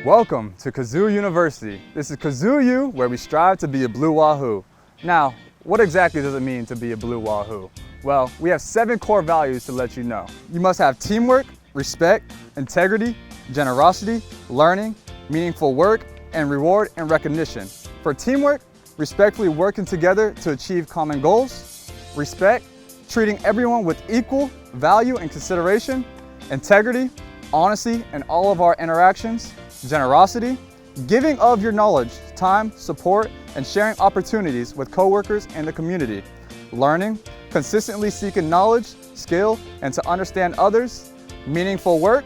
Welcome to Kazoo University. This is Kazoo U, where we strive to be a blue Wahoo. Now, what exactly does it mean to be a blue Wahoo? Well, we have 7 core values to let you know. You must have teamwork, respect, integrity, generosity, learning, meaningful work, and reward and recognition. For teamwork, respectfully working together to achieve common goals. Respect, treating everyone with equal value and consideration. Integrity, honesty in all of our interactions. Generosity, giving of your knowledge, time, support, and sharing opportunities with coworkers and the community. Learning, consistently seeking knowledge, skill, and to understand others. Meaningful work,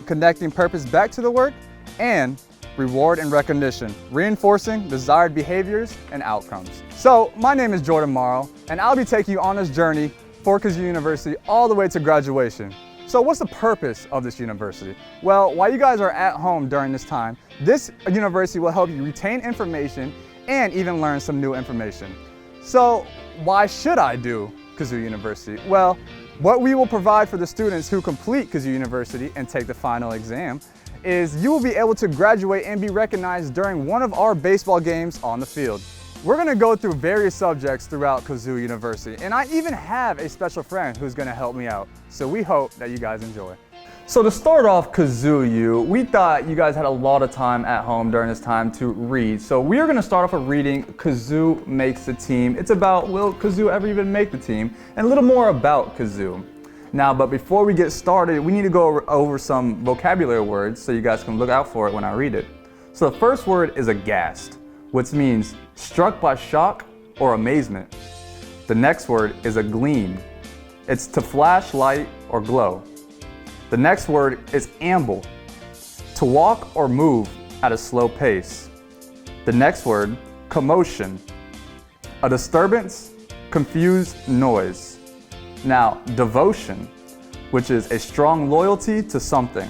connecting purpose back to the work. And reward and recognition, reinforcing desired behaviors and outcomes. So, my name is Jordan Morrow, and I'll be taking you on this journey for Kazoo University all the way to graduation. So what's the purpose of this university? Well, while you guys are at home during this time, this university will help you retain information and even learn some new information. So why should I do Kazoo University? Well, what we will provide for the students who complete Kazoo University and take the final exam is you will be able to graduate and be recognized during one of our baseball games on the field. We're going to go through various subjects throughout Kazoo University, and I even have a special friend who's going to help me out. So we hope that you guys enjoy. So to start off Kazoo U, we thought you guys had a lot of time at home during this time to read. So we are going to start off with reading Kazoo Makes the Team. It's about, will Kazoo ever even make the team? And a little more about Kazoo. Now, but before we get started, we need to go over some vocabulary words so you guys can look out for it when I read it. So the first word is aghast, which means struck by shock or amazement. The next word is a gleam. It's to flash light or glow. The next word is amble, to walk or move at a slow pace. The next word, commotion, a disturbance, confused noise. Now, devotion, which is a strong loyalty to something.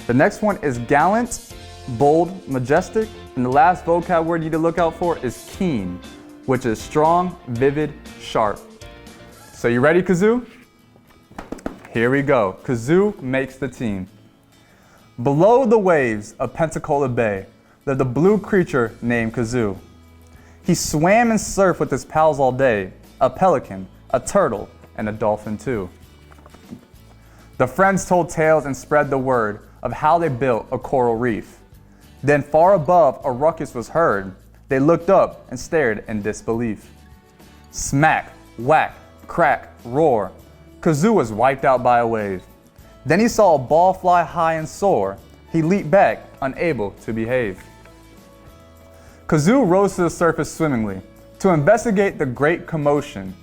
The next one is gallant, bold, majestic, and the last vocab word you need to look out for is keen, which is strong, vivid, sharp. So you ready, Kazoo? Here we go. Kazoo makes the team. Below the waves of Pensacola Bay lived a blue creature named Kazoo. He swam and surfed with his pals all day, a pelican, a turtle, and a dolphin too. The friends told tales and spread the word of how they built a coral reef. Then far above a ruckus was heard. They looked up and stared in disbelief. Smack, whack, crack, roar. Kazoo was wiped out by a wave. Then he saw a ball fly high and soar. He leaped back, unable to behave. Kazoo rose to the surface swimmingly to investigate the great commotion.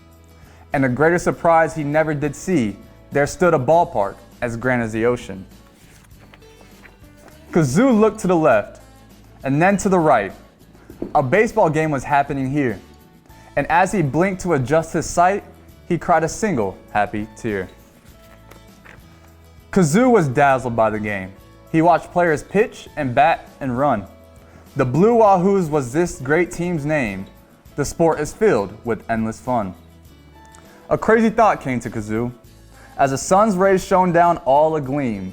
And a greater surprise he never did see, there stood a ballpark as grand as the ocean. Kazoo looked to the left and then to the right. A baseball game was happening here. And as he blinked to adjust his sight, he cried a single happy tear. Kazoo was dazzled by the game. He watched players pitch and bat and run. The Blue Wahoos was this great team's name. The sport is filled with endless fun. A crazy thought came to Kazoo as the sun's rays shone down all agleam.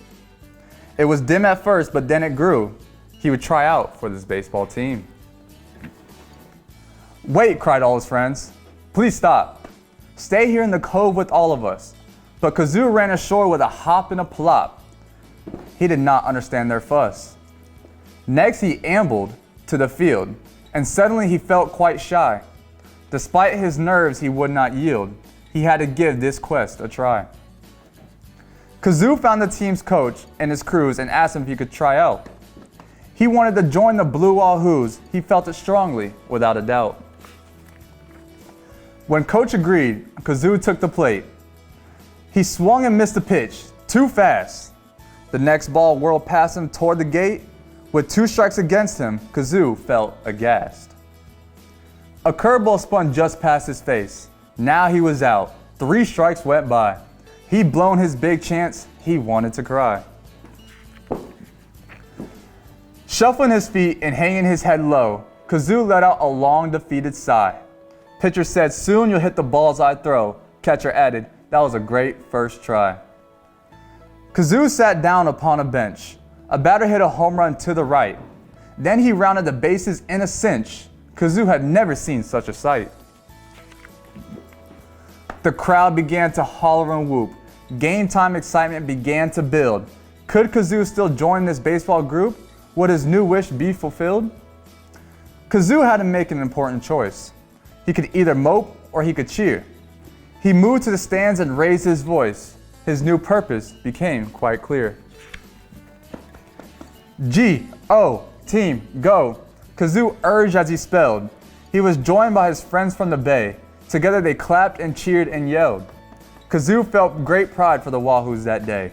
It was dim at first, but then it grew. He would try out for this baseball team. Wait, cried all his friends. Please stop. Stay here in the cove with all of us. But Kazoo ran ashore with a hop and a plop. He did not understand their fuss. Next he ambled to the field, and suddenly he felt quite shy. Despite his nerves, he would not yield. He had to give this quest a try. Kazoo found the team's coach and his crews and asked him if he could try out. He wanted to join the Blue Wahoos. He felt it strongly, without a doubt. When coach agreed, Kazoo took the plate. He swung and missed the pitch, too fast. The next ball whirled past him toward the gate. With 2 strikes against him, Kazoo felt aghast. A curveball spun just past his face. Now he was out. 3 strikes went by. He'd blown his big chance. He wanted to cry. Shuffling his feet and hanging his head low, Kazoo let out a long defeated sigh. Pitcher said, soon you'll hit the balls I throw. Catcher added, that was a great first try. Kazoo sat down upon a bench. A batter hit a home run to the right. Then he rounded the bases in a cinch. Kazoo had never seen such a sight. The crowd began to holler and whoop. Game time excitement began to build. Could Kazoo still join this baseball group? Would his new wish be fulfilled? Kazoo had to make an important choice. He could either mope or he could cheer. He moved to the stands and raised his voice. His new purpose became quite clear. G-O, team, go. Kazoo urged as he spelled. He was joined by his friends from the Bay. Together they clapped and cheered and yelled. Kazoo felt great pride for the Wahoos that day.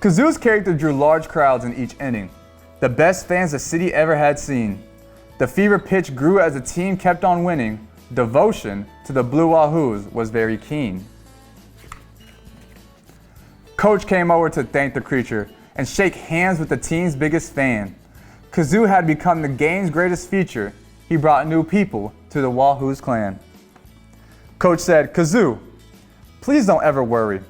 Kazoo's character drew large crowds in each inning, the best fans the city ever had seen. The fever pitch grew as the team kept on winning. Devotion to the Blue Wahoos was very keen. Coach came over to thank the creature and shake hands with the team's biggest fan. Kazoo had become the game's greatest feature. He brought new people to the Wahoos clan. Coach said, Kazoo, please don't ever worry.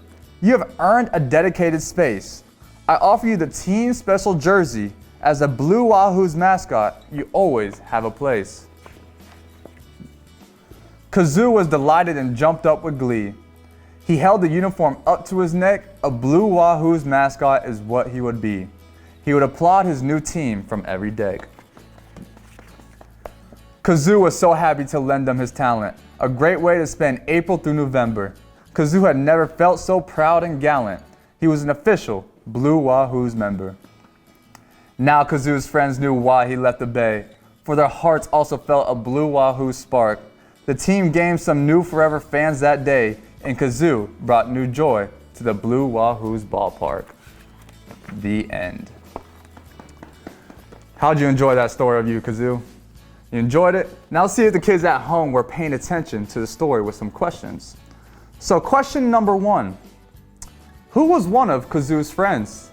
You have earned a dedicated space. I offer you the team's special jersey. As a Blue Wahoos mascot, you always have a place. Kazoo was delighted and jumped up with glee. He held the uniform up to his neck. A Blue Wahoos mascot is what he would be. He would applaud his new team from every deck. Kazoo was so happy to lend them his talent, a great way to spend April through November. Kazoo had never felt so proud and gallant. He was an official Blue Wahoos member. Now Kazoo's friends knew why he left the Bay, for their hearts also felt a Blue Wahoo spark. The team gained some new forever fans that day, and Kazoo brought new joy to the Blue Wahoos ballpark. The end. How'd you enjoy that story of you, Kazoo? You enjoyed it? Now let's see if the kids at home were paying attention to the story with some questions. So question number 1. Who was one of Kazoo's friends?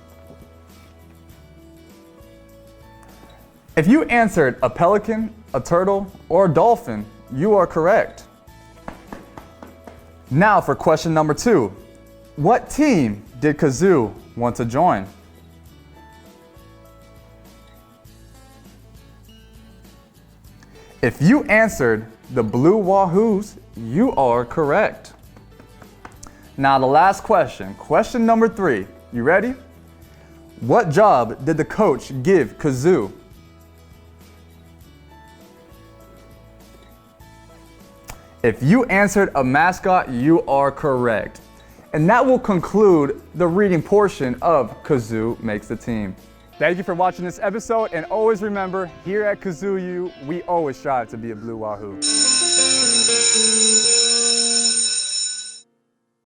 If you answered a pelican, a turtle, or a dolphin, you are correct. Now for question number 2. What team did Kazoo want to join? If you answered the Blue Wahoos, you are correct. Now the last question, question number 3. You ready? What job did the coach give Kazoo? If you answered a mascot, you are correct. And that will conclude the reading portion of Kazoo Makes the Team. Thank you for watching this episode, and always remember, here at Kazoo U, we always strive to be a Blue Wahoo.